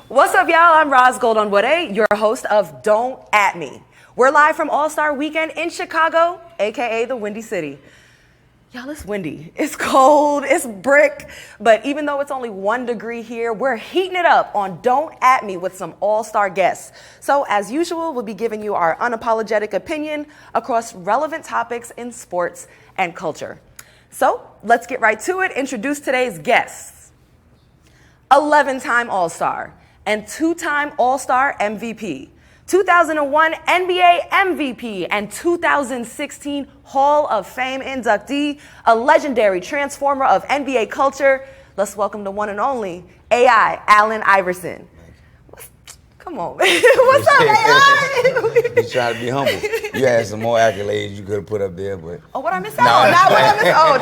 What's up, y'all? I'm Roz Gold-Onwude, your host of Don't At Me. We're live from All-Star Weekend in Chicago, aka the Windy City. Y'all, it's windy. It's cold. It's brick. But even though it's only 1 degree here, we're heating it up on Don't At Me with some all-star guests. So as usual, we'll be giving you our unapologetic opinion across relevant topics in sports and culture. So let's get right to it. Introduce today's guests. 11-time All-Star and 2-time All-Star MVP. 2001 NBA MVP and 2016 Hall of Fame inductee, a legendary transformer of NBA culture. Let's welcome the one and only AI, Allen Iverson. Come on. What's up, AI? You try to be humble. You had some more accolades you could have put up there, but... Oh, what I missed out? Not what I missed. Oh,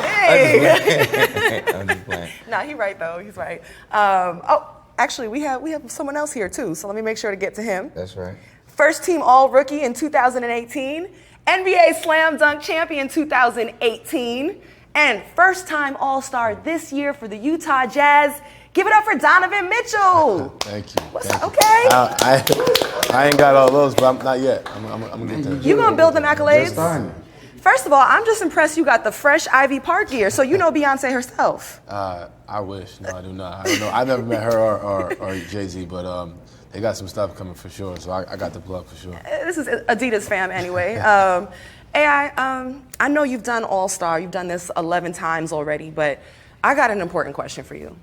dang. I'm just playing. Nah, he's right, though. He's right. Actually, we have someone else here, too, so let me make sure to get to him. That's right. First team All-Rookie in 2018, NBA Slam Dunk Champion 2018, and first-time All-Star this year for the Utah Jazz. Give it up for Donovan Mitchell. Thank you. What's up? Okay. I ain't got all those, but not yet. I'm gonna get there. You gonna build them accolades? First of all, I'm just impressed you got the fresh Ivy Park gear, so you know Beyonce herself. I wish. No, I do not. I don't know. I've never met her or Jay-Z, but they got some stuff coming for sure, so I got the plug for sure. This is Adidas fam anyway. AI, I know you've done All-Star. You've done this 11 times already, but I got an important question for you.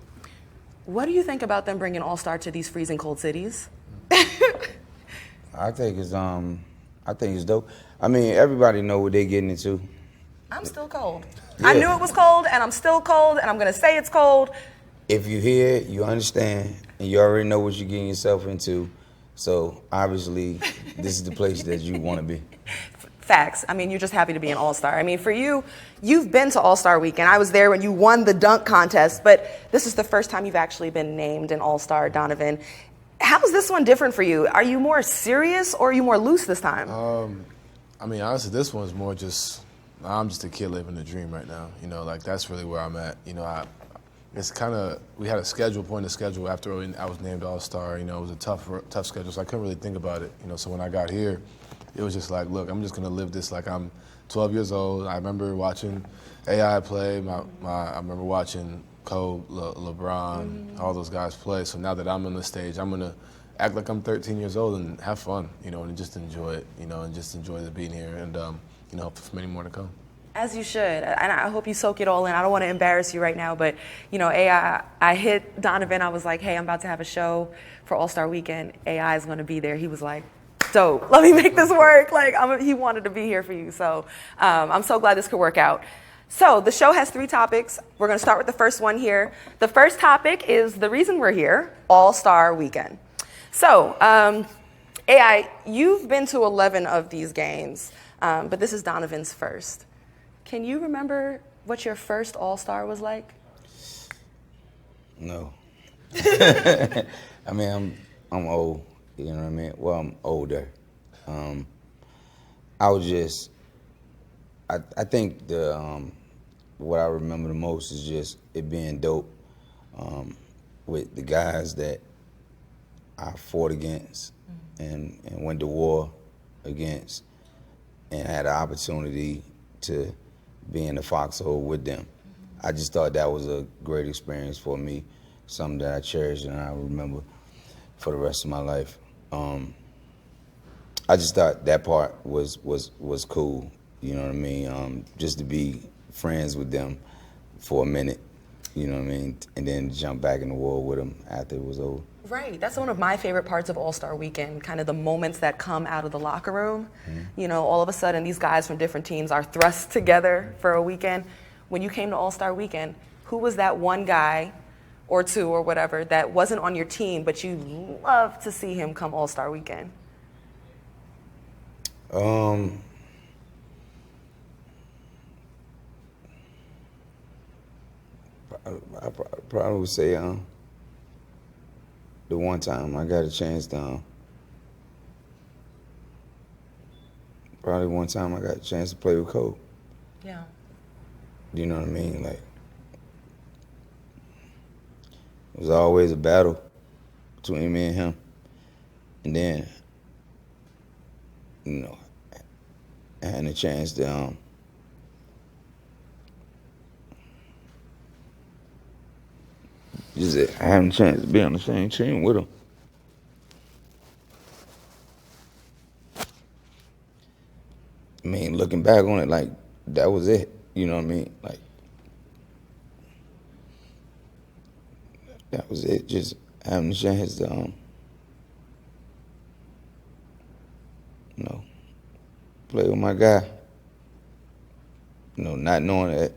What do you think about them bringing All-Star to these freezing cold cities? I think it's dope. I mean, everybody know what they're getting into. I'm still cold. Yeah. I knew it was cold, and I'm still cold, and I'm gonna say it's cold. If you hear it, you understand, and you already know what you're getting yourself into. So obviously, this is the place that you want to be. Facts. I mean, you're just happy to be an All-Star. I mean, for you, you've been to All-Star Weekend. I was there when you won the dunk contest, but this is the first time you've actually been named an All-Star, Donovan. How's this one different for you? Are you more serious or are you more loose this time? I mean, honestly, this one's more just, I'm just a kid living the dream right now. You know, like that's really where I'm at. You know, it's kind of, we had a point of schedule after I was named All-Star. You know, it was a tough schedule, so I couldn't really think about it. You know, so when I got here, it was just like, look, I'm just gonna live this like I'm 12 years old. I remember watching AI play. I remember watching Kobe, LeBron, all those guys play. So now that I'm on the stage, I'm gonna act like I'm 13 years old and have fun, you know, and just enjoy it, you know, and just enjoy the being here, and you know, for many more to come. As you should, and I hope you soak it all in. I don't want to embarrass you right now, but you know, AI, I hit Donovan. I was like, hey, I'm about to have a show for All-Star Weekend. AI is going to be there. He was like, dope. Let me make this work. Like, he wanted to be here for you. So I'm so glad this could work out. So the show has 3 topics. We're going to start with the first one here. The first topic is the reason we're here, All-Star Weekend. So AI, you've been to 11 of these games, but this is Donovan's first. Can you remember what your first All-Star was like? No. I mean, I'm old. You know what I mean? Well, I'm older. I think what I remember the most is just it being dope with the guys that I fought against and went to war against, and had an opportunity to be in the foxhole with them. I just thought that was a great experience for me, something that I cherish and I remember for the rest of my life. I just thought that part was cool, you know what I mean? Just to be friends with them for a minute, you know what I mean? And then jump back in the war with them after it was over. Right, that's one of my favorite parts of All-Star Weekend, kind of the moments that come out of the locker room. You know, all of a sudden these guys from different teams are thrust together for a weekend. When you came to All-Star Weekend, who was that one guy or two or whatever that wasn't on your team, but you love to see him come All-Star Weekend? I probably would say the one time I got a chance to probably one time I got a chance to play with Kobe. Yeah. You know what I mean? Like, it was always a battle. between me and him. And then, you know, I had a chance to just having a chance to be on the same team with him. I mean, looking back on it, like, that was it. You know what I mean? Like, that was it. Just having a chance to, you know, play with my guy. You know, not knowing that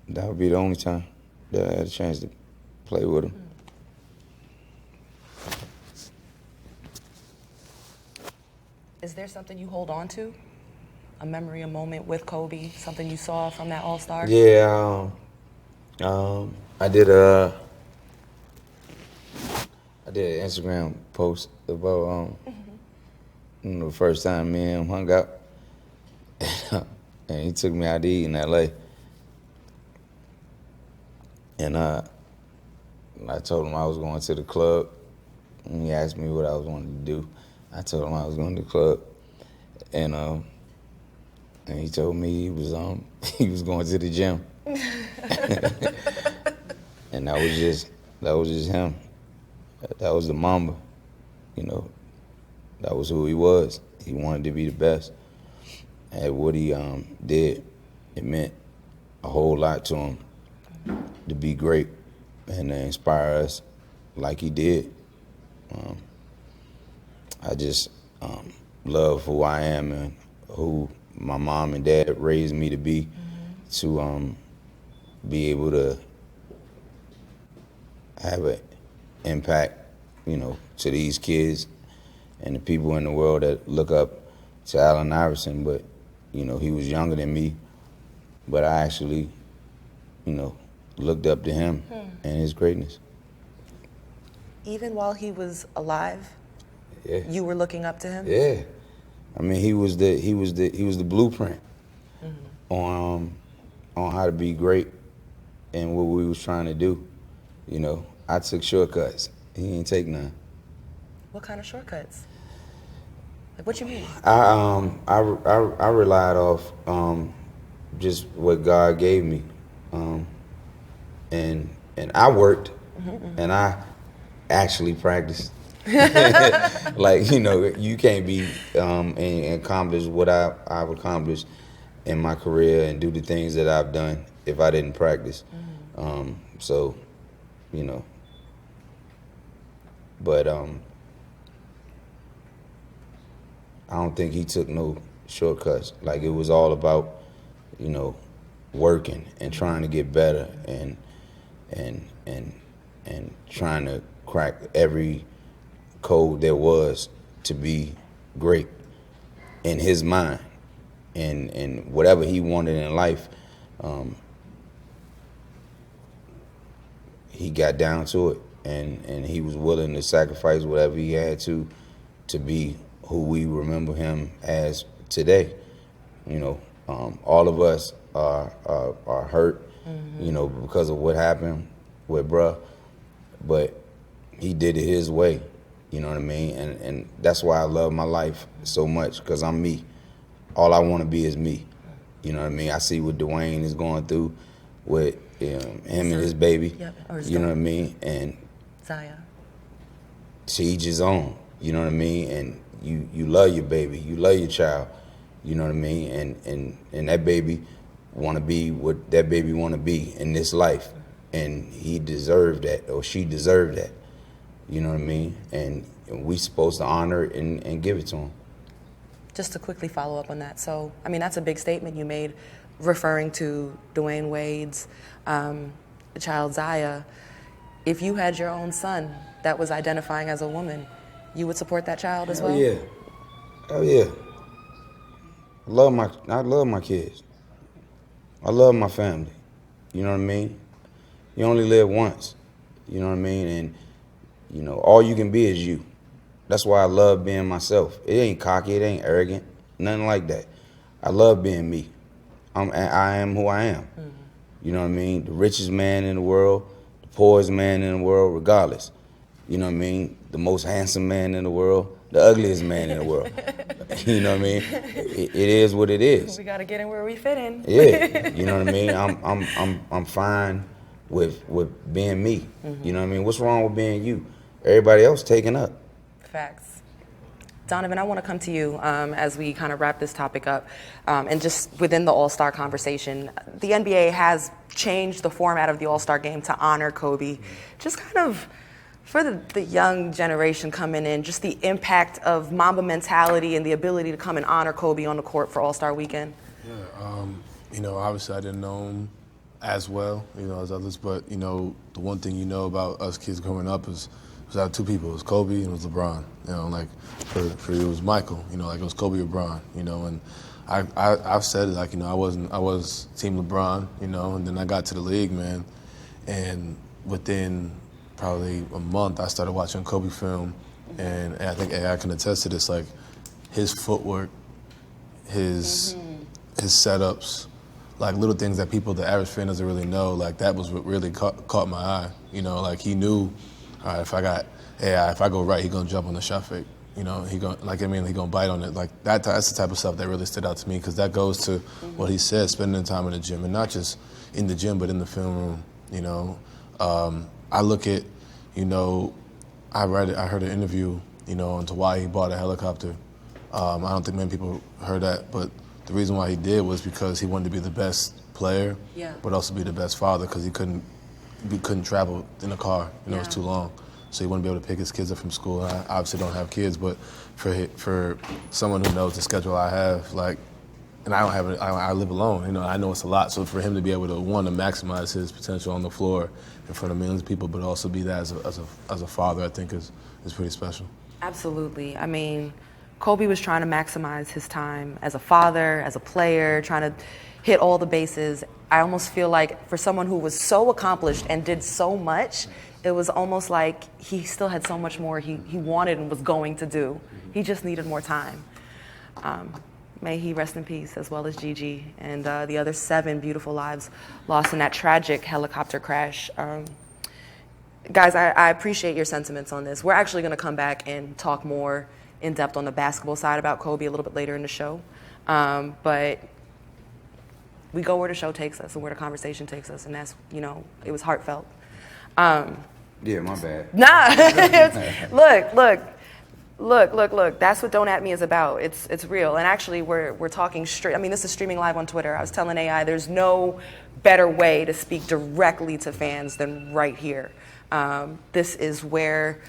that would be the only time that I had a chance to play with him. Is there something you hold on to? A memory, a moment with Kobe, something you saw from that All-Star? Yeah, I did an Instagram post about you know, the first time me and him hung out, and he took me out to eat in L.A. And I told him I was going to the club, and he asked me what I was wanting to do. I told him I was going to the club, and he told me he was going to the gym, and that was just him. That was the Mamba, you know. That was who he was. He wanted to be the best. And what he did, it meant a whole lot to him to be great and to inspire us like he did. I just love who I am and who my mom and dad raised me to be, to be able to have an impact, you know, to these kids and the people in the world that look up to Allen Iverson. But, you know, he was younger than me, but I actually, you know, looked up to him and his greatness. Even while he was alive, Yeah. you were looking up to him? Yeah. I mean, he was the blueprint on how to be great and what we was trying to do. You know, I took shortcuts. He ain't take none. What kind of shortcuts? Like, what you mean? I relied off just what God gave me, and I worked, and I actually practiced. Like, you know, you can't be and accomplish what I've accomplished in my career and do the things that I've done if I didn't practice. So, you know, but I don't think he took no shortcuts. Like, it was all about, you know, working and trying to get better and trying to crack every code there was to be great in his mind, and whatever he wanted in life, he got down to it, and he was willing to sacrifice whatever he had to be who we remember him as today. You know, all of us are hurt, you know, because of what happened with bruh, but he did it his way. You know what I mean? And that's why I love my life so much, because I'm me. All I want to be is me. You know what I mean? I see what Dwayne is going through with him and his baby. Yep, or his you know daughter. what I mean? And Zaya. to each his own. You know what I mean? And you love your baby. You love your child. You know what I mean? And that baby want to be what that baby want to be in this life. And he deserved that, or she deserved that. You know what I mean? And we supposed to honor it and give it to him. Just to quickly follow up on that. So, I mean, that's a big statement you made, referring to Dwayne Wade's child Zaya. If you had your own son that was identifying as a woman, you would support that child as well? Yeah. Hell yeah. I love my kids. I love my family. You know what I mean? You only live once. You know what I mean? And, you know, all you can be is you. That's why I love being myself. It ain't cocky, it ain't arrogant, nothing like that. I love being me. I am who I am. You know what I mean? The richest man in the world, the poorest man in the world, regardless. You know what I mean? The most handsome man in the world, the ugliest man in the world. You know what I mean? It is what it is. We gotta get in where we fit in. Yeah, you know what I mean? I'm fine with being me. You know what I mean? What's wrong with being you? Everybody else taking up. Facts. Donovan, I want to come to you as we kind of wrap this topic up. And just within the All-Star conversation, the NBA has changed the format of the All-Star game to honor Kobe. Just kind of for the young generation coming in, just the impact of Mamba mentality and the ability to come and honor Kobe on the court for All-Star weekend. Yeah, you know, obviously I didn't know him as well, you know, as others, but, you know, the one thing you know about us kids growing up is I had two people. It was Kobe and it was LeBron. You know, like for you it was Michael. You know, like it was Kobe or LeBron. You know, and I've said it, like, you know, I was Team LeBron. You know, and then I got to the league, man, and within probably a month I started watching Kobe film, and I think AI can attest to this. Like his footwork, his setups, like little things that the average fan doesn't really know. Like that was what really caught my eye. You know, like he knew. All right, if I got AI, if I go right, he's gonna jump on the shot fake. You know, he gonna bite on it. Like that's the type of stuff that really stood out to me, because that goes to what he said, spending time in the gym, and not just in the gym, but in the film room. You know, I look at, you know, I heard an interview, you know, into why he bought a helicopter. I don't think many people heard that, but the reason why he did was because he wanted to be the best player, but also be the best father, because he couldn't travel in a car. You know, it was too long. So he wouldn't be able to pick his kids up from school. I obviously don't have kids, but for someone who knows the schedule I have, like, and I don't have it, I live alone. You know, I know it's a lot. So for him to be able to, one, to maximize his potential on the floor in front of millions of people, but also be that as a father, I think is pretty special. Absolutely. I mean, Kobe was trying to maximize his time as a father, as a player, trying to hit all the bases. I almost feel like for someone who was so accomplished and did so much, it was almost like he still had so much more he wanted and was going to do. He just needed more time. May he rest in peace, as well as Gigi and the other 7 beautiful lives lost in that tragic helicopter crash. Guys, I appreciate your sentiments on this. We're actually going to come back and talk more in depth on the basketball side about Kobe a little bit later in the show. But we go where the show takes us and where the conversation takes us, and that's, you know, it was heartfelt. Yeah, my bad. Nah, look. That's what Don't At Me is about. It's real, and actually we're talking straight. I mean, this is streaming live on Twitter. I was telling AI, there's no better way to speak directly to fans than right here. This is where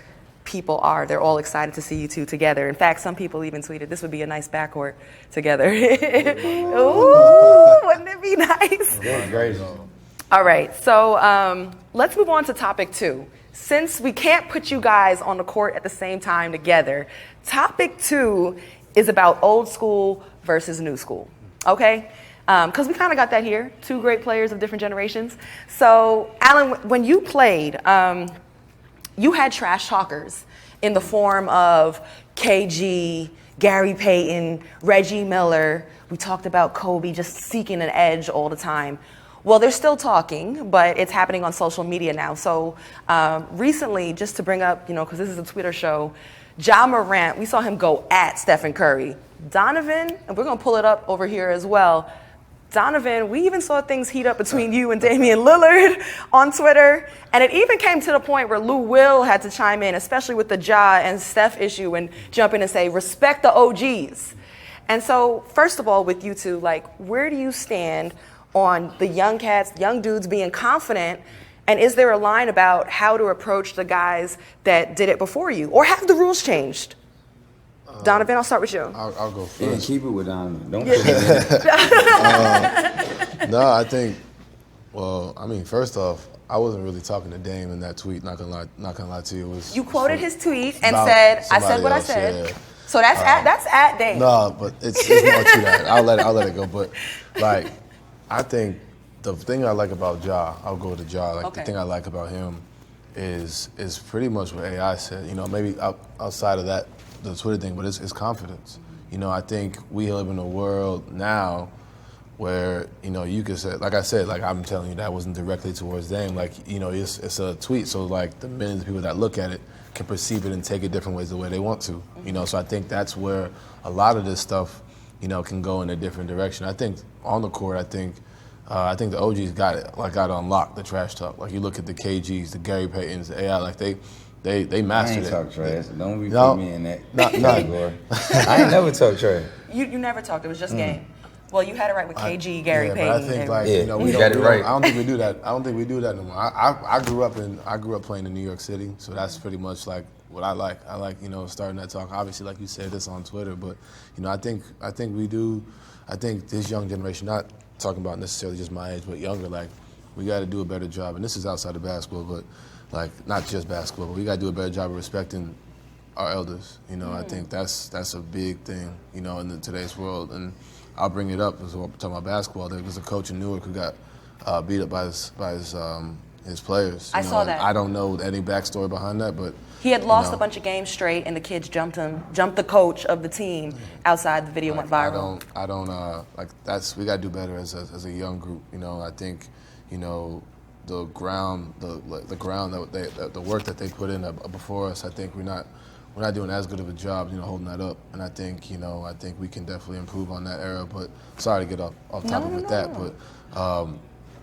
people are. They're all excited to see you two together. In fact, some people even tweeted this would be a nice backcourt together. Ooh, wouldn't it be nice? That's great. All right, so let's move on to topic 2. Since we can't put you guys on the court at the same time together, topic 2 is about old school versus new school, okay? Because we kind of got that here, 2 great players of different generations. So, Alan, when you played, you had trash talkers in the form of KG, Gary Payton, Reggie Miller. We talked about Kobe just seeking an edge all the time. Well, they're still talking, but it's happening on social media now. So recently, just to bring up, you know, because this is a Twitter show, Ja Morant, we saw him go at Stephen Curry. Donovan, and we're going to pull it up over here as well. Donovan, we even saw things heat up between you and Damian Lillard on Twitter. And it even came to the point where Lou Will had to chime in, especially with the Ja and Steph issue, and jump in and say, respect the OGs. And so, first of all, with you two, like, where do you stand on the young cats, young dudes being confident? And is there a line about how to approach the guys that did it before you? Or have the rules changed? Donovan, I'll start with you. I'll go first. Yeah, keep it with Donovan. Don't put it in. No, I think, well, I mean, first off, I wasn't really talking to Dame in that tweet, not gonna lie to you. It was, you quoted his tweet and said, I said what I said. Yeah. So that's at Dame. No, but it's more to that. I'll let it go. But, like, I think the thing I like about Ja, I'll go to Ja. Like, the thing I like about him is pretty much what AI said. You know, maybe outside of that, the Twitter thing, but it's confidence. You know, I think we live in a world now where, you know, you could say, like I said, like I'm telling you, that wasn't directly towards Dame. Like, you know, it's a tweet, so like the millions of people that look at it can perceive it and take it different ways the way they want to. You know, so I think that's where a lot of this stuff, you know, can go in a different direction. I think on the court, I think the OGs got it unlocked, the trash talk. Like you look at the KGs, the Gary Paytons, the AI, like they mastered it. I ain't talk trash. Don't be put me in that category. I ain't never talk trash. You never talked. It was just game. Well, you had it right with KG, Gary Payton. But I think like you know, we got it right. I don't think we do that. I don't think we do that no more. I grew up playing in New York City, so that's pretty much like what I like. I like, you know, starting that talk. Obviously, like you said, this on Twitter, but you know, I think we do. I think this young generation, not talking about necessarily just my age, but younger, like we got to do a better job. And this is outside of basketball, but like not just basketball, but we got to do a better job of respecting our elders. You know, I think that's a big thing, you know, in today's world. And I'll bring it up as we're talking about basketball. There was a coach in Newark who got beat up by his players. I saw that. I don't know any backstory behind that, but he had lost a bunch of games straight, and the kids jumped the coach of the team outside. The video went viral. I don't like that's, we got to do better as a young group. You know, I think, you know, the ground, the work that they put in before us. I think we're not doing as good of a job, you know, holding that up. And I think, you know, we can definitely improve on that era. But sorry to get off topic with that, but.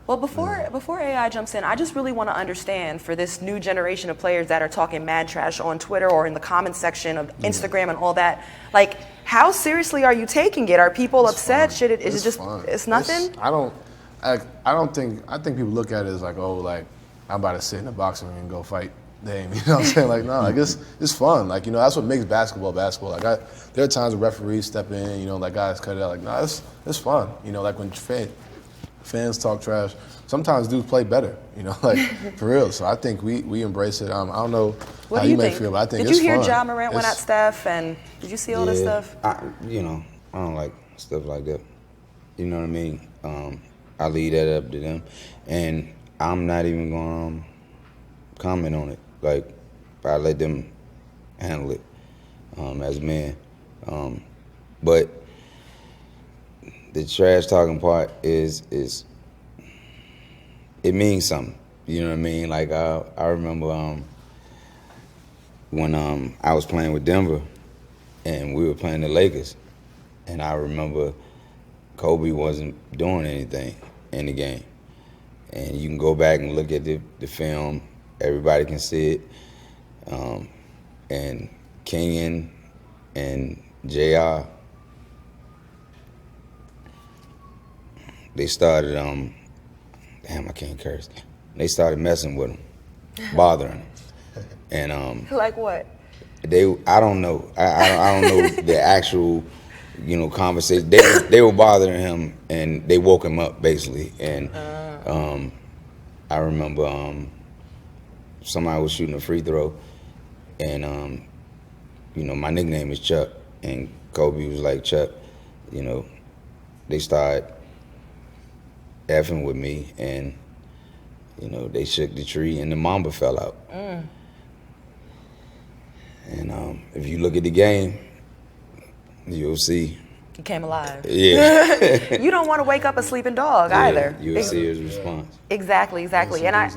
Well, before AI jumps in, I just really want to understand for this new generation of players that are talking mad trash on Twitter or in the comments section of Instagram and all that, like, how seriously are you taking it? Are people upset? Fun. Is it just, fun. It's nothing? I think people look at it as like, oh, like, I'm about to sit in a boxing ring and go fight Dame, you know what I'm saying? Like, no, like, it's fun. Like, you know, that's what makes basketball. Like, there are times when referees step in, you know, like, guys cut it out. Like, no, it's fun. You know, like, when fans talk trash, sometimes dudes play better, you know, like, for real. So I think we embrace it. I don't know how you may feel, but I think it's fun. Did you hear Ja Morant went at Steph, and did you see all this stuff? You know, I don't like stuff like that. You know what I mean? I leave that up to them, and I'm not even going to comment on it. Like, I let them handle it as men. But the trash talking part is it means something. You know what I mean? Like, I remember when I was playing with Denver and we were playing the Lakers, and I remember Kobe wasn't doing anything in the game. And you can go back and look at the film. Everybody can see it. And Kenyon and JR, they started, damn, I can't curse. They started messing with him, bothering him. And Like what? I don't know. I don't know the actual, you know, conversation. They were bothering him, and they woke him up basically. And I remember somebody was shooting a free throw, and you know, my nickname is Chuck, and Kobe was like, Chuck, you know, they started effing with me, and you know, they shook the tree and the mamba fell out. And if you look at the game, you'll see. He came alive. Yeah. You don't want to wake up a sleeping dog either. You'll see his response. Exactly. And like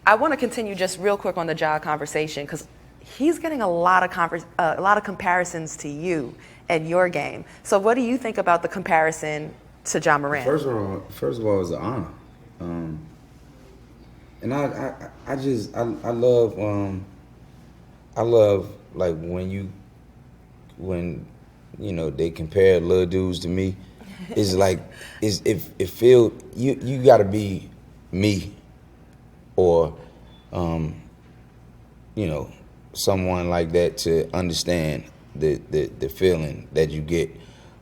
I want to continue just real quick on the Ja conversation, because he's getting a lot of comparisons to you and your game. So what do you think about the comparison to Ja Morant? First of all, it's an honor. And I love like when you know, they compare little dudes to me. It's like it feel you gotta be me, or you know, someone like that to understand the feeling that you get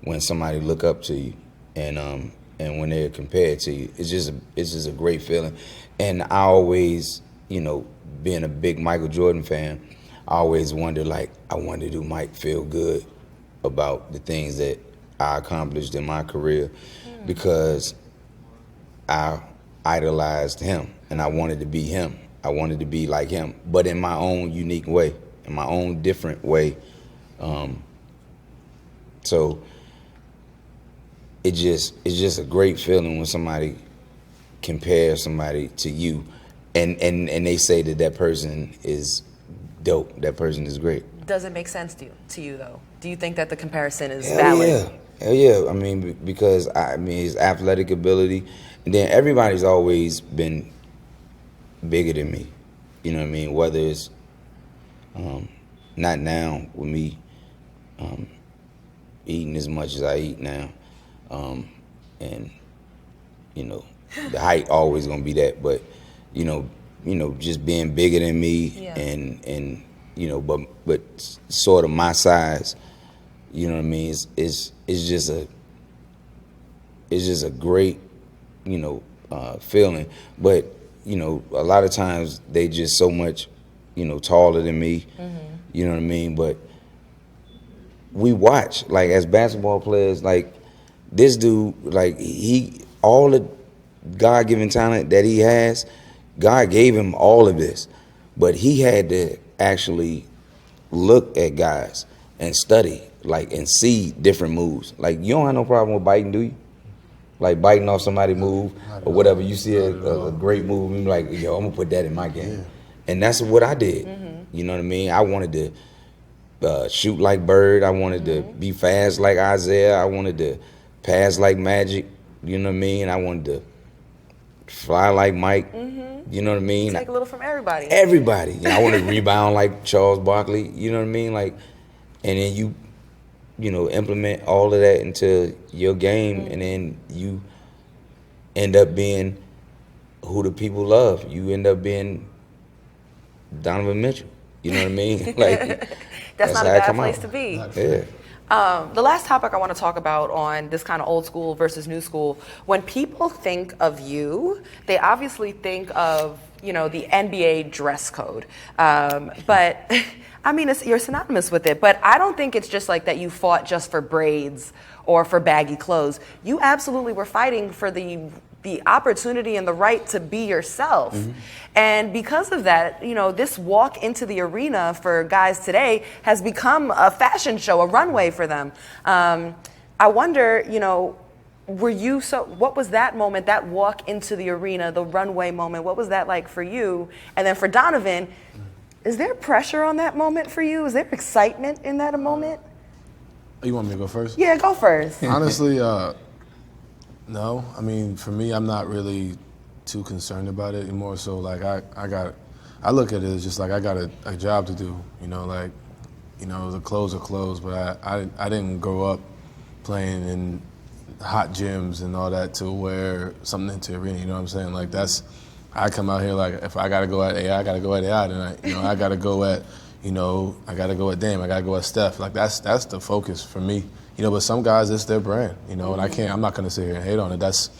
when somebody look up to you, and when they're compared to you. It's just a great feeling. And I always, you know, being a big Michael Jordan fan, I always wonder, like, I wonder, do Mike feel good about the things that I accomplished in my career, because I idolized him and I wanted to be him. I wanted to be like him, but in my own unique way, in my own different way. So it's just a great feeling when somebody compares somebody to you, and they say that person is dope. That person is great. Does it make sense to you though? Do you think that the comparison is Hell valid? yeah. Hell yeah. I mean, because his athletic ability, and then everybody's always been bigger than me. You know what I mean? Whether it's not now with me eating as much as I eat now, and you know, the height always gonna be that, but you know, just being bigger than me, yeah. and you know, but sort of my size. You know what I mean? It's just a great, you know, feeling. But you know, a lot of times they just so much, you know, taller than me. Mm-hmm. You know what I mean? But we watch, like, as basketball players, like this dude, like all the God-given talent that he has, God gave him all of this, but he had to actually look at guys and study, like, and see different moves. Like, you don't have no problem with biting, do you? Like biting off somebody's move or whatever. You see a great move, and you're like, yo, I'm gonna put that in my game. Yeah. And that's what I did. Mm-hmm. You know what I mean? I wanted to shoot like Bird. I wanted to be fast like Isaiah. I wanted to pass like Magic. You know what I mean? I wanted to fly like Mike. Mm-hmm. You know what I mean? Take a little from everybody. Everybody. You know, I wanted to rebound like Charles Barkley. You know what I mean? Like, and then you know, implement all of that into your game, and then you end up being who the people love. You end up being Donovan Mitchell. You know what I mean? Like, that's not a bad place to be. Yeah. The last topic I want to talk about on this kind of old school versus new school, when people think of you, they obviously think of, you know, the NBA dress code. But I mean, you're synonymous with it, but I don't think it's just like that you fought just for braids or for baggy clothes. You absolutely were fighting for the opportunity and the right to be yourself. Mm-hmm. And because of that, you know, this walk into the arena for guys today has become a fashion show, a runway for them. I wonder, you know, what was that moment, that walk into the arena, the runway moment, what was that like for you? And then for Donovan, is there pressure on that moment for you? Is there excitement in that moment? You want me to go first? Yeah, go first. Honestly, no. I mean, for me, I'm not really too concerned about it. More so, like, I look at it as just like I got a job to do. You know, like, you know, the clothes are clothes, but I didn't grow up playing in hot gyms and all that to wear something into the arena. You know what I'm saying? Like, I come out here like, if I gotta go at AI, I gotta go at AI tonight. You know, I gotta go at, you know, I gotta go at Dame, I gotta go at Steph. Like, that's the focus for me. You know, but some guys, it's their brand. You know, and I'm not gonna sit here and hate on it. That's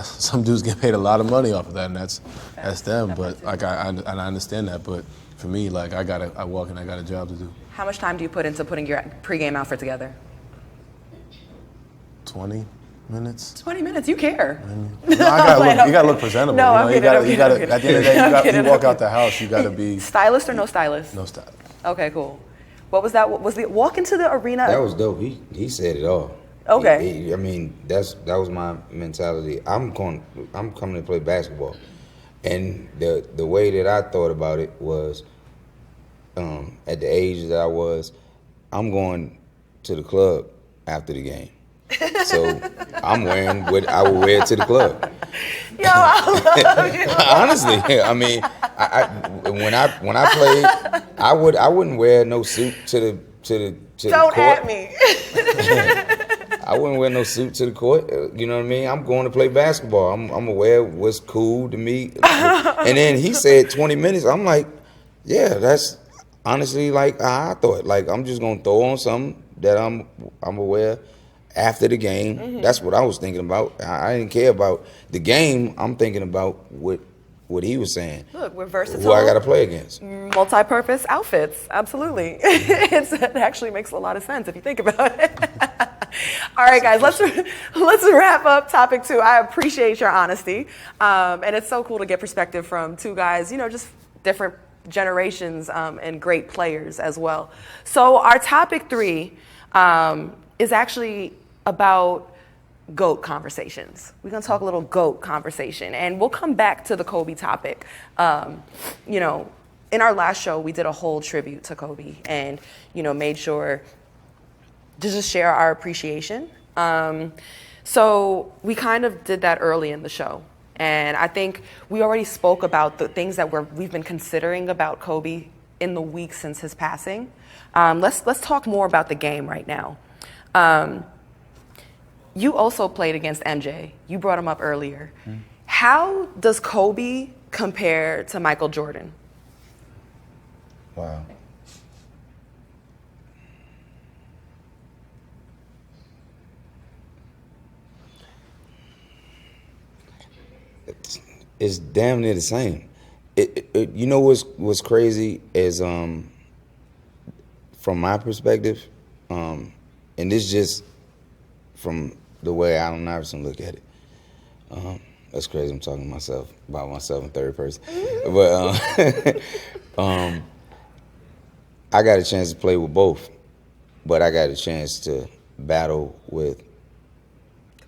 some dudes get paid a lot of money off of that, and that's them. But like, I understand that. But for me, like, I walk and I got a job to do. How much time do you put into putting your pregame outfit together? 20 minutes. 20 minutes, you care. No, you gotta look presentable. No, you know? You gotta. At the end of the day, you walk out the house, you gotta be stylist or no stylist. No stylist. Okay, cool. What was that? Was the walk into the arena? That was dope. He said it all. Okay. I mean, that was my mentality. I'm coming to play basketball, and the way that I thought about it was, at the age that I was, I'm going to the club after the game. So I'm wearing what I would wear to the club. Yo, I love you. Honestly, I mean, when I played, I wouldn't wear no suit to the Don't court. at me. I wouldn't wear no suit to the court. You know what I mean? I'm going to play basketball. I'm gonna wear what's cool to me. And then he said 20 minutes. I'm like, yeah, that's honestly like how I thought. Like, I'm just gonna throw on something that I'm gonna wear after the game. Mm-hmm. That's what I was thinking about. I didn't care about the game. I'm thinking about what he was saying. Look, we're versatile. Who I got to play against. Multi-purpose outfits, absolutely. It actually makes a lot of sense if you think about it. All right, guys, let's wrap up topic 2. I appreciate your honesty, and it's so cool to get perspective from two guys, you know, just different generations and great players as well. So our topic 3 is actually about GOAT conversations. We're going to talk a little GOAT conversation, and we'll come back to the Kobe topic. You know, in our last show, we did a whole tribute to Kobe and, you know, made sure to just share our appreciation. So we kind of did that early in the show. And I think we already spoke about the things that we've been considering about Kobe in the weeks since his passing. Let's talk more about the game right now. You also played against MJ. You brought him up earlier. Mm-hmm. How does Kobe compare to Michael Jordan? Wow. It's damn near the same. You know what's crazy is from my perspective, and this just from the way Allen Iverson look at it. That's crazy. I'm talking about myself in third person, but I got a chance to play with both, but I got a chance to battle with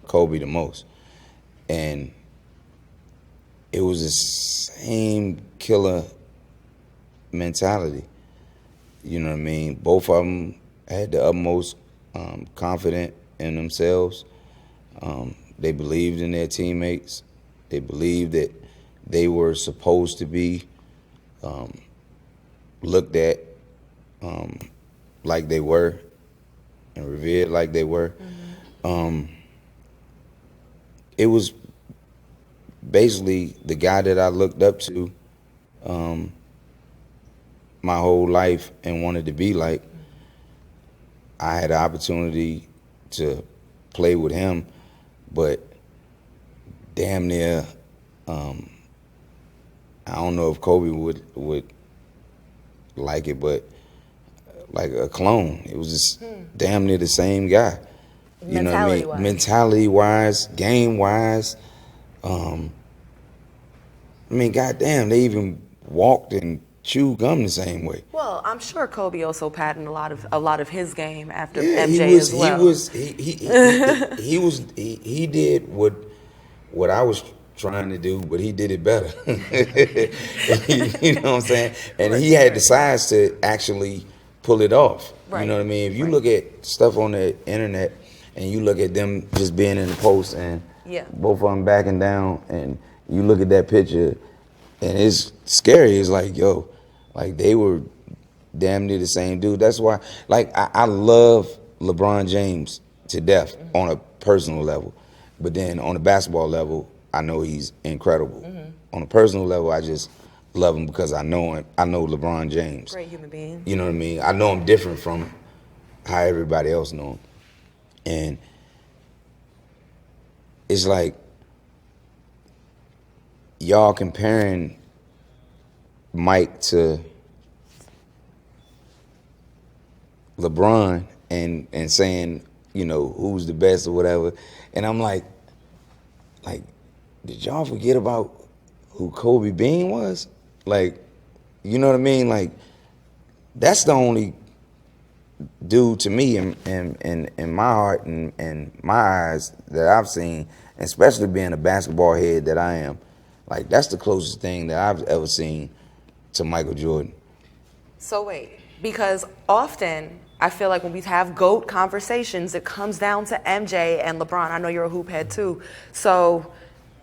Kobe the most, and it was the same killer mentality. You know what I mean? Both of them had the utmost confidence in themselves. They believed in their teammates. They believed that they were supposed to be looked at like they were and revered like they were. Mm-hmm. It was basically the guy that I looked up to my whole life and wanted to be like. I had the opportunity to play with him, but damn near, I don't know if Kobe would like it, but like a clone. It was just damn near the same guy. You know what I mean? Mentality-wise, game-wise. I mean, goddamn, they even walked and chewed gum the same way. Well, I'm sure Kobe also patterned a lot of his game after MJ as well. He did what I was trying to do, but he did it better. You know what I'm saying? And he had the size to actually pull it off. Right. You know what I mean? If you look at stuff on the internet and you look at them just being in the post and both of them backing down, and you look at that picture and it's scary. It's like, yo, like they were damn near the same dude. That's why, like, I love LeBron James to death on a personal level. But then on a basketball level, I know he's incredible. Mm-hmm. On a personal level, I just love him because I know him. I know LeBron James. Great human being. You know what I mean? I know him different from how everybody else know him. And it's like y'all comparing Mike to LeBron and saying, you know, who's the best or whatever. And I'm like, did y'all forget about who Kobe Bean was? Like, you know what I mean? Like, that's the only dude to me in my heart and my eyes that I've seen, especially being a basketball head that I am. Like, that's the closest thing that I've ever seen to Michael Jordan. So wait, because often I feel like when we have GOAT conversations, it comes down to MJ and LeBron. I know you're a hoop head too. So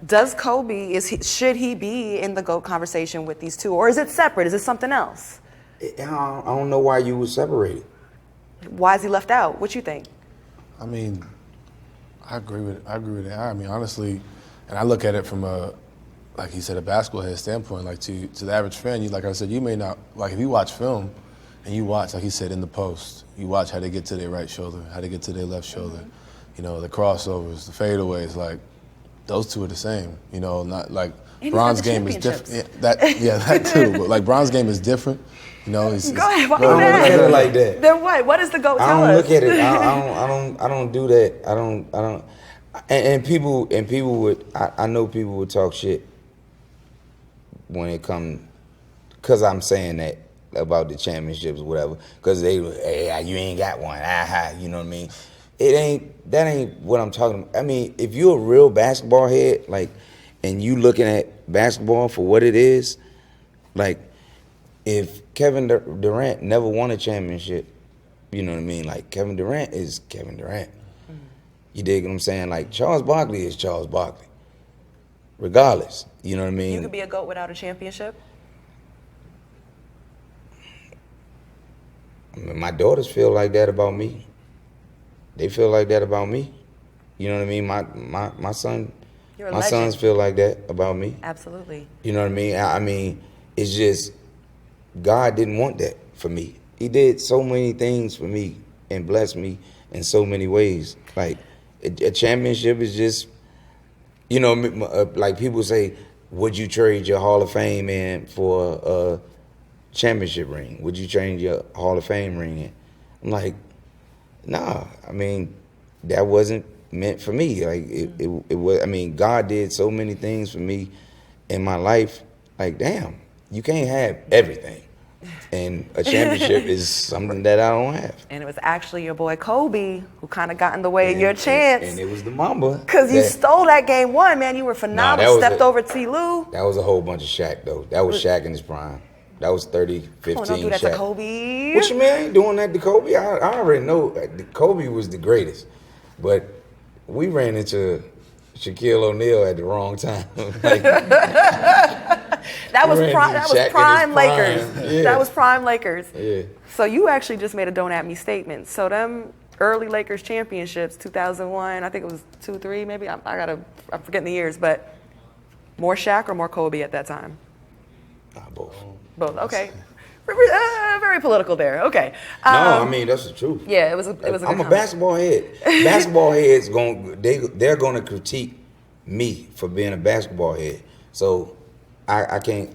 does Kobe, should he be in the GOAT conversation with these two? Or is it separate? Is it something else? I don't know why you would separate it. Why is he left out? What you think? I mean, I agree with it. I mean, honestly, and I look at it from a, like he said, a basketball head standpoint. Like to the average fan, like I said, you may not, like if you watch film and you watch, like he said, in the post, you watch how they get to their right shoulder, how they get to their left shoulder, you know, the crossovers, the fadeaways, like those two are the same, you know, not like Bron's game is different. Yeah, that too, but like Bron's game is different. You know, go ahead. Why don't look at it like that. Then what? What does the GOAT tell us? I don't look at it. I don't do that. I don't. And people would. I know people would talk shit when it come, because I'm saying that about the championships or whatever. Because they, hey, you ain't got one. You know what I mean? that ain't what I'm talking about. I mean, if you're a real basketball head, like, and you looking at basketball for what it is, like, if Kevin Durant never won a championship, you know what I mean? Like, Kevin Durant is Kevin Durant. You dig what I'm saying? Like, Charles Barkley is Charles Barkley, regardless. You know what I mean? You could be a GOAT without a championship? I mean, my daughters feel like that about me. They feel like that about me. You know what I mean? My son, my sons feel like that about me. Absolutely. You know what I mean? I mean, it's just God didn't want that for me. He did so many things for me and blessed me in so many ways. Like, a championship is just, you know, like people say, would you trade your Hall of Fame in for a championship ring? Would you trade your Hall of Fame ring in? I'm like, nah. I mean, that wasn't meant for me. Like, it was. I mean, God did so many things for me in my life. Like, damn, you can't have everything. And a championship is something that I don't have. And it was actually your boy Kobe who kind of got in the way of your chance. And it was the Mamba. Because you stole that game one, man. You were phenomenal. Stepped over T. Lou. That was a whole bunch of Shaq, though. That was Shaq in his prime. That was 30, 15 Come on, don't do that Shaq. to Kobe. What you mean? I ain't doing that to Kobe. I already know Kobe was the greatest. But we ran into Shaquille O'Neal at the wrong time. That was prime Lakers. Yeah. That was prime Lakers. Yeah. So you actually just made a don't at me statement. So them early Lakers championships, 2001, I think it was 2-3 maybe. I'm forgetting the years, but more Shaq or more Kobe at that time? Both. Both. Okay. Very political there. Okay. No, I mean that's the truth. Yeah, it was a I'm a basketball head. Basketball heads they're gonna critique me for being a basketball head. So I can't.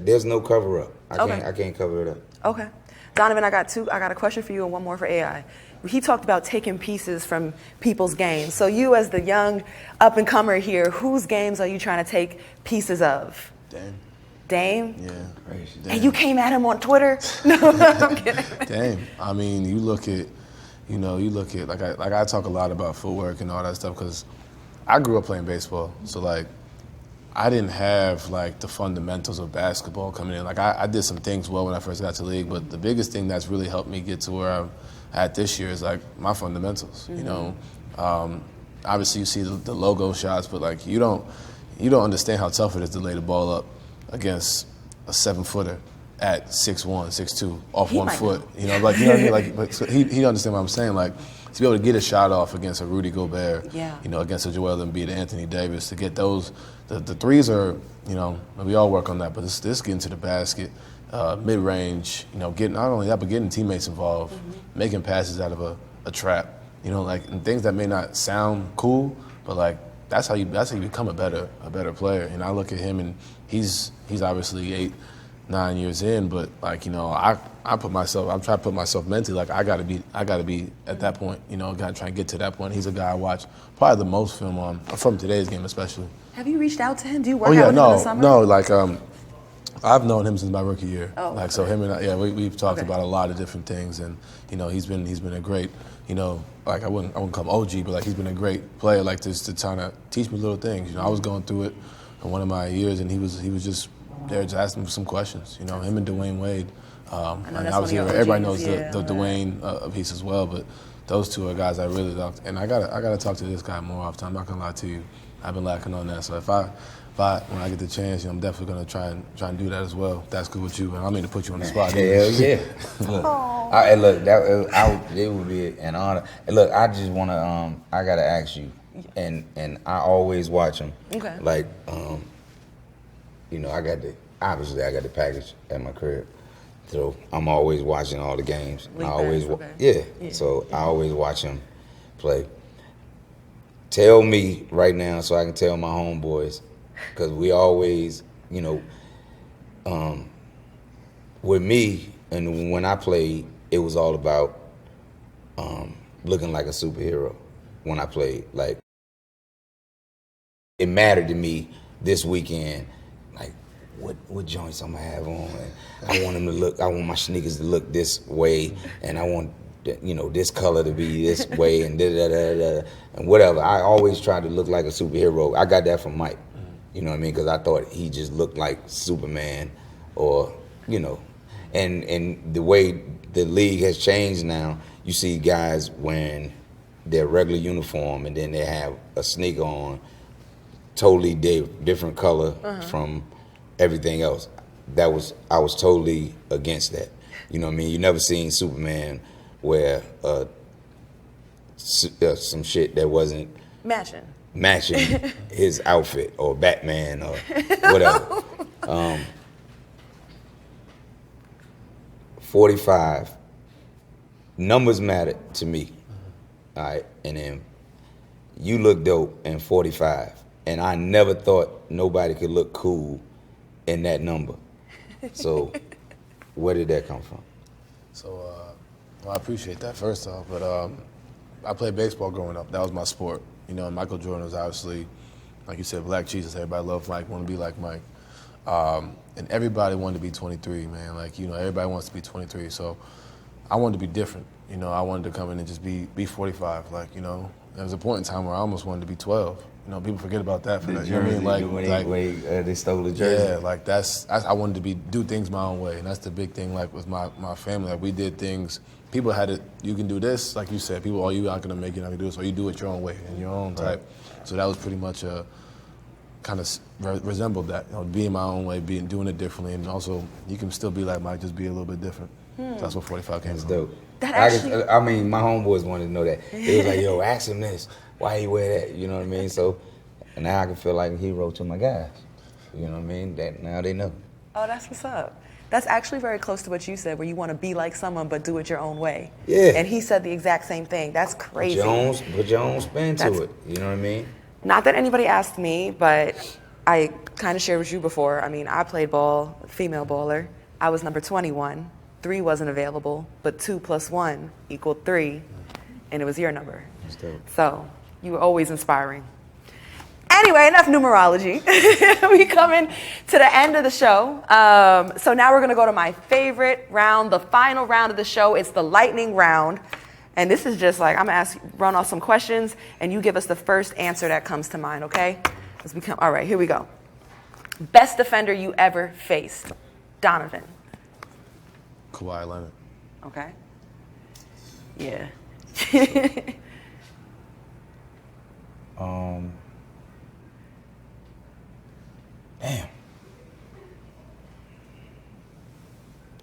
There's no cover up. I can't cover it up. Okay. Donovan, I got a question for you and one more for AI. He talked about taking pieces from people's games. So you, as the young up and comer here, whose games are you trying to take pieces of? Dame? Yeah. Crazy. And you came at him on Twitter? No, I'm kidding. Dame. I mean, you look at like I talk a lot about footwork and all that stuff because I grew up playing baseball. So like, I didn't have like the fundamentals of basketball coming in. Like I did some things well when I first got to the league, but the biggest thing that's really helped me get to where I'm at this year is like my fundamentals. Mm-hmm. You know, obviously you see the logo shots, but like you don't understand how tough it is to lay the ball up against a 7-footer at 6'1", 6'2", off one foot. You know, like you know what I mean. Like, but so he understand what I'm saying. Like to be able to get a shot off against a Rudy Gobert, you know, against a Joel Embiid, Anthony Davis, to get those. The threes are, you know, we all work on that, but this getting to the basket, mid-range, you know, getting not only that, but getting teammates involved, making passes out of a trap, you know, like, and things that may not sound cool, but like that's how you become a better player. And I look at him, and he's obviously 8-9 years in, but like, you know, I'm trying to put myself mentally, like I gotta be at that point, you know, gotta try and get to that point. He's a guy I watch probably the most film on from today's game, especially. Have you reached out to him? Do you work out with him in the summer? No, like I've known him since my rookie year. Oh, like so him and I, we've talked about a lot of different things, and you know, he's been a great, you know, like I wouldn't call him OG, but like he's been a great player, like this, to try to teach me little things. You know, I was going through it in one of my years, and he was just there just asking me some questions. You know, him and Dwayne Wade. And obviously everybody knows the Dwayne piece as well, but those two are guys I really like. And I gotta talk to this guy more often. I'm not gonna lie to you. I've been lacking on that. So if I when I get the chance, you know, I'm definitely gonna try and do that as well. If that's good with you, and I don't mean to put you on the spot. Hell yeah. It would be an honor. Look, I just wanna I gotta ask you, and I always watch them. Okay. Like you know, I got the package at my crib. So I'm always watching all the games. So I always watch him play. Tell me right now so I can tell my homeboys, because we always, you know, with me and when I played, it was all about looking like a superhero when I played. Like, it mattered to me this weekend, like, what joints I'm gonna have on. And I want my sneakers to look this way, and I want this color to be this way and and whatever. I always tried to look like a superhero. I got that from Mike. You know what I mean? Because I thought he just looked like Superman, or and the way the league has changed now, you see guys wearing their regular uniform and then they have a sneaker on, totally different color from everything else. I was totally against that. You know what I mean? You never seen Superman wear some shit that wasn't matching his outfit, or Batman or whatever. 45, numbers matter to me. All right, and then you look dope in 45, and I never thought nobody could look cool in that number. So where did that come from? So, well, I appreciate that, first off, but I played baseball growing up. That was my sport. And Michael Jordan was obviously, like you said, Black Jesus. Everybody loved Mike, wanted to be like Mike. And everybody wanted to be 23, man. Everybody wants to be 23. So I wanted to be different. I wanted to come in and just be 45. There was a point in time where I almost wanted to be 12. People forget about that. You know what I mean? They stole the jersey. Yeah, I wanted to do things my own way, and that's the big thing. With my family, we did things. People had it. You can do this, like you said. People, you're not gonna make it. You're not gonna do this, or you do it your own way in your own type. So that was pretty much kind of resembled that. Being my own way, doing it differently, and also you can still be like Mike, just be a little bit different. So that's what 45 came from. Dope. My homeboys wanted to know that. They was like, yo, ask him this. Why he wear that? You know what I mean? So now I can feel like a hero to my guys. You know what I mean? That now they know. Oh, that's what's up. That's actually very close to what you said, where you want to be like someone but do it your own way. Yeah. And he said the exact same thing. That's crazy. Put your own spin to it. You know what I mean? Not that anybody asked me, but I kind of shared with you before. I played ball, female baller. I was number 21. 3 wasn't available, but 2 + 1 = 3, and it was your number. That's dope. So you were always inspiring. Anyway, enough numerology. We coming to the end of the show. So now we're going to go to my favorite round, the final round of the show. It's the lightning round. And this is just I'm going to run off some questions, and you give us the first answer that comes to mind, okay? All right, here we go. Best defender you ever faced? Donovan. Kawhi Leonard. Okay. Yeah. Damn.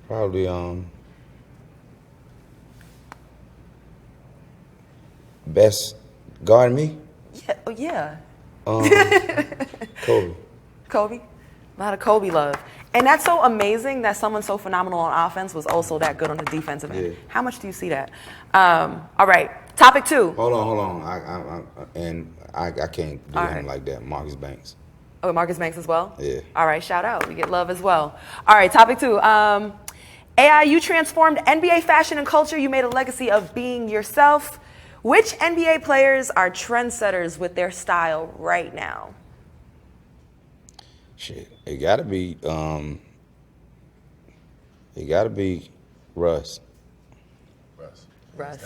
Probably best guard me? Yeah. Kobe. Kobe? A lot of Kobe love. And that's so amazing that someone so phenomenal on offense was also that good on the defensive end. Yeah. How much do you see that? All right. Topic 2. Hold on. I can't do him like that. Marcus Banks. Oh, Marcus Banks as well? Yeah. All right, shout out. We get love as well. All right, topic 2. AI, you transformed NBA fashion and culture. You made a legacy of being yourself. Which NBA players are trendsetters with their style right now? Shit, it gotta be Russ. Russ.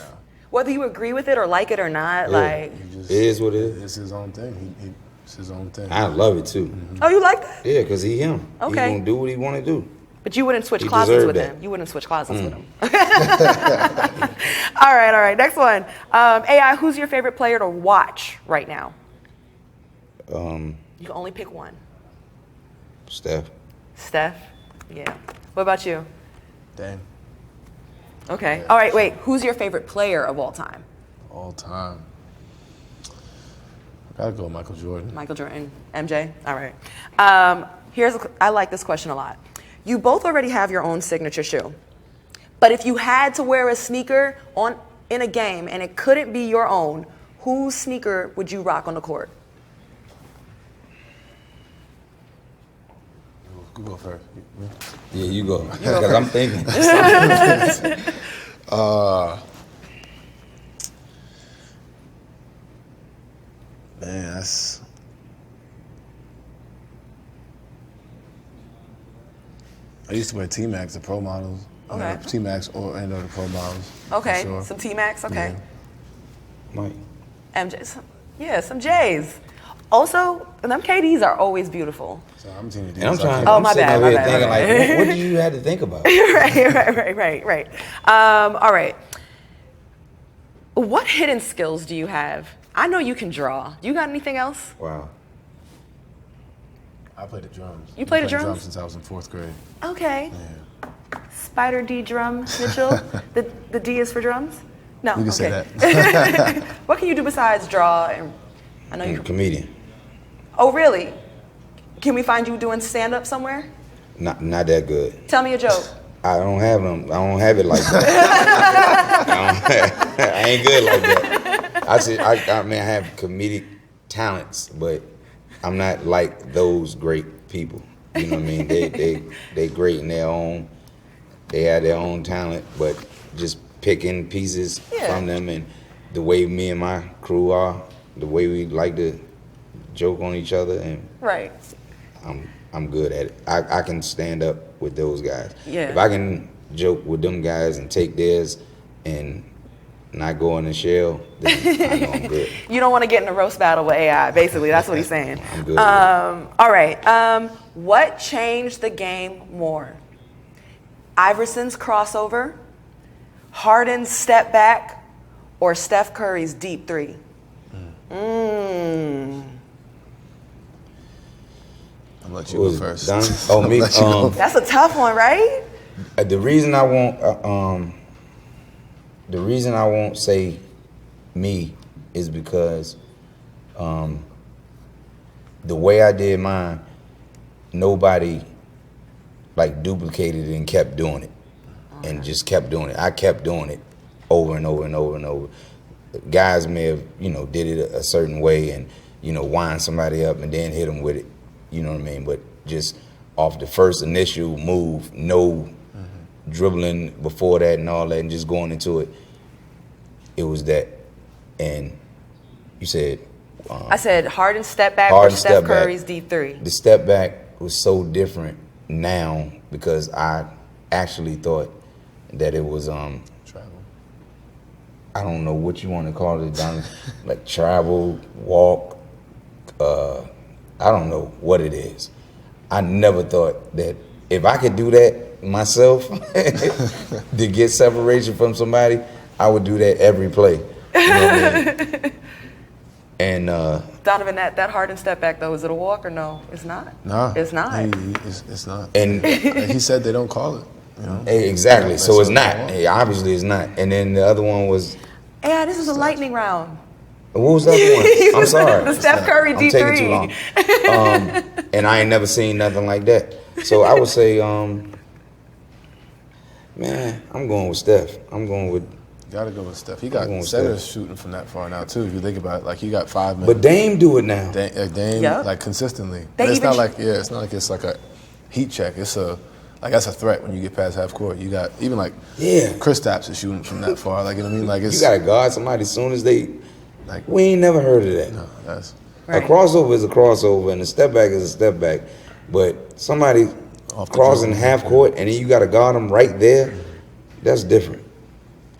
Whether you agree with it or like it or not, It is what it is. It's his own thing. It's his own thing. I love it too. Oh, you like that? Yeah, because he him. Okay. He gonna do what he wanna do. But you wouldn't switch He closets with deserved him. that. You wouldn't switch closets with him. All right. Next one. AI, who's your favorite player to watch right now? You can only pick one. Steph. Yeah. What about you? Dang. Okay. Yeah. All right, wait. Who's your favorite player of all time? All time. Gotta go Michael Jordan. Michael Jordan. MJ? All right. I like this question a lot. You both already have your own signature shoe. But if you had to wear a sneaker in a game and it couldn't be your own, whose sneaker would you rock on the court? You go first. Yeah, you go. Because I'm thinking. Man, that's... I used to wear T-Max, the pro models. Okay. T-Max and the Pro Models. Okay, for sure. some T-Max, okay. Mike. MJ, some J's. Also, them KDs are always beautiful. So I'm team And I'm trying. Oh, I'm my sitting bad, over my here bad, thinking my bad. like, what did you have to think about? Right. All right. What hidden skills do you have? I know you can draw. Do you got anything else? Wow. I played the drums. You played the I've drums? since I was in 4th grade. Okay. Yeah. Spider D drum, Mitchell. the D is for drums? No. You can say that. What can you do besides draw? And I know I'm you. a comedian. Oh, really? Can we find you doing stand-up somewhere? Not that good. Tell me a joke. I don't have them. I don't have it like that. I ain't good like that. I mean, I have comedic talents, but I'm not like those great people. You know what I mean? They great in their own. They have their own talent, but just picking pieces from them, and the way me and my crew are, the way we like to joke on each other, and Right. I'm good at it. I can stand up with those guys. Yeah. If I can joke with them guys and take theirs and not go in the shell, then I know I'm good. You don't want to get in a roast battle with AI, basically. That's what he's saying. I'm good. All right. What changed the game more? Iverson's crossover, Harden's step back, or Steph Curry's deep three? I'm gonna let you go first. Done? Oh, me. That's a tough one, right? The reason I won't say me is because the way I did mine, nobody like duplicated it and kept doing it, and just kept doing it. I kept doing it over and over and over and over. Guys may have, did it a certain way and, wind somebody up and then hit them with it. You know what I mean? But just off the first initial move, no dribbling before that and all that, and just going into it, it was that. And you said... I said Harden's step back or Steph Curry's deep three. The step back was so different now because I actually thought that it was... Travel. I don't know what you want to call it, Don, like travel, walk, I don't know what it is. I never thought that if I could do that myself to get separation from somebody, I would do that every play. You know what I mean? And Donovan, that Harden step back though, is it a walk or no? It's not. No, it's not. It's not. And he said they don't call it. Exactly. So it's not. Obviously, it's not. And then the other one was. Yeah, this is a lightning round. What was the other one? I'm sorry. The Steph Curry I'm D3. taking too long. And I ain't never seen nothing like that. So I would say, man, I'm going with Steph. I'm going with. Gotta go with Steph. He got centers Steph. shooting from that far now too. If you think about it, like he got 5 minutes. But Dame do it now. Dame Yep. like consistently. They It's even not like it's not like it's like a heat check. It's that's a threat when you get past half court. You got even like Chris Stapps is shooting from that far. Like, you know what I mean? Like, it's, You got to guard somebody as soon as they. like, We ain't never heard of that. no, that's Right. A crossover is a crossover, and a step back is a step back. But somebody Off the crossing dribble. half court and then you got to guard them right there. That's different.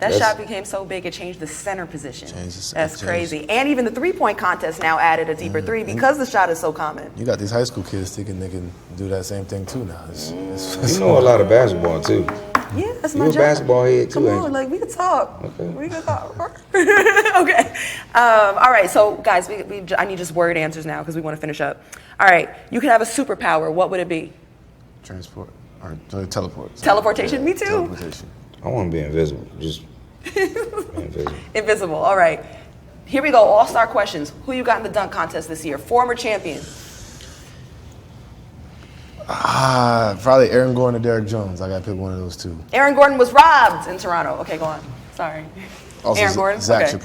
That That's- shot became so big it changed the center position. Changes- That's it changed. crazy. And even the three-point contest now added a deeper three because the shot is so common. you got these high school kids thinking they can do that same thing too now. It's You know a lot of basketball too. Yeah, that's You my a job. basketball head too, Come ain't on, you? like we can talk. Okay. We can talk. Okay. All right. So, guys, I need just word answers now because we want to finish up. All right. You could have a superpower. What would it be? transport or teleport. Teleportation? Me too. Teleportation. I want to be invisible. Just be invisible. Invisible. All right. Here we go. All-star questions. Who you got in the dunk contest this year? Former champion. Probably Aaron Gordon or Derrick Jones. I got to pick one of those two. Aaron Gordon was robbed in Toronto. Okay, go on. Sorry. Also, Aaron Gordon. Zach Okay. should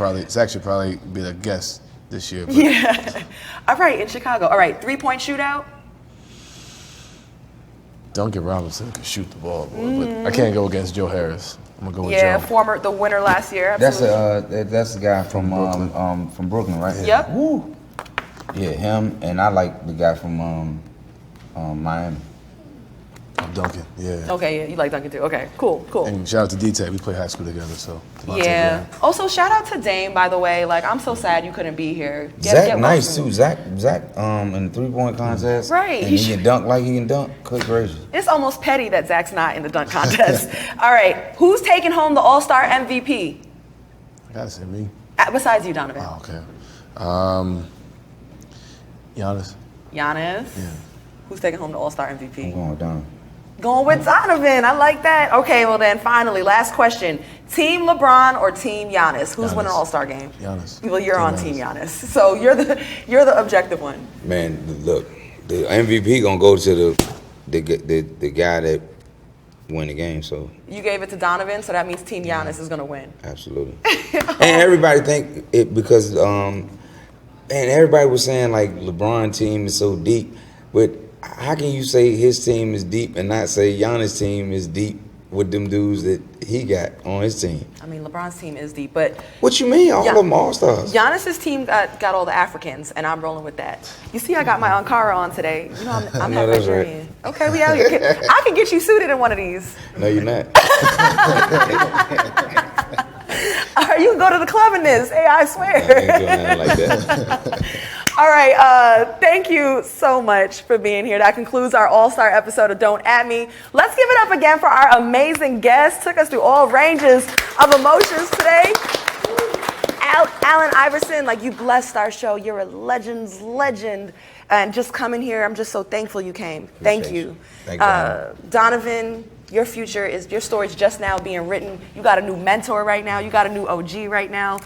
probably be the guest this year. But Yeah. All right, in Chicago. All right, three-point shootout. Duncan Robinson can shoot the ball, boy, but I can't go against Joe Harris. I'm gonna go with Yeah, Joe. the winner last year. That's Absolutely. that's the guy from Brooklyn, right? Yep. Woo. Yeah, him, and I like the guy from Miami. Duncan, yeah. Okay, yeah, you like Duncan too. Okay, cool. And shout out to D-Tech. We played high school together, so. Yeah. Also, shout out to Dame, by the way. Like, I'm so sad you couldn't be here. Zach nice too. Zach in the 3-point contest. Right. And he can dunk like he can dunk. Good gracious. It's almost petty that Zach's not in the dunk contest. All right, who's taking home the All-Star MVP? I gotta say me. Besides you, Donovan. Oh, okay. Giannis. Giannis. Yeah. Who's taking home the All-Star MVP? I'm going with Donovan. Going with Donovan. I like that. Okay, well then, finally, last question: Team LeBron or Team Giannis? Who's winning All-Star game? Giannis. Well, you're on Team Giannis, so you're the objective one. Man, look, the MVP gonna go to the guy that win the game. So You gave it to Donovan, so that means Team Giannis is gonna win. absolutely. And everybody think it because and everybody was saying like LeBron team is so deep, but how can you say his team is deep and not say Giannis' team is deep with them dudes that he got on his team? I mean, LeBron's team is deep, but What you mean? All of them all-stars. Giannis's team got all the Africans, and I'm rolling with that. You see, I got my Ankara on today. You know, I'm No, half that's Nigerian. Okay, we out here. I can get you suited in one of these. No, you're not. All right, you can go to the club in this. Hey, I I ain't swear. doing nothing like that. All right, thank you so much for being here. That concludes our All-Star episode of Don't At Me. Let's give it up again for our amazing guest. Took us through all ranges of emotions today. Alan Iverson, like, you blessed our show. You're a legend's legend. And just coming here, I'm just so thankful you came. Thank you. Thank you. Donovan, your story's just now being written. You got a new mentor right now. You got a new OG right now.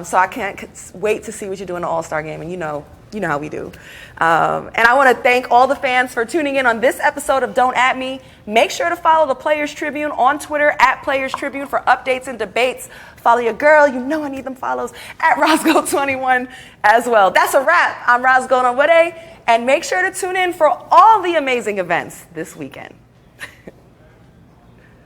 So I can't wait to see what you do in the All-Star game. And you know how we do. And I want to thank all the fans for tuning in on this episode of Don't At Me. Make sure to follow the Players Tribune on Twitter @Players Tribune for updates and debates. Follow your girl. You know I need them follows @RosGold21 as well. That's a wrap. I'm Rosalyn Gold-Onwude. And make sure to tune in for all the amazing events this weekend.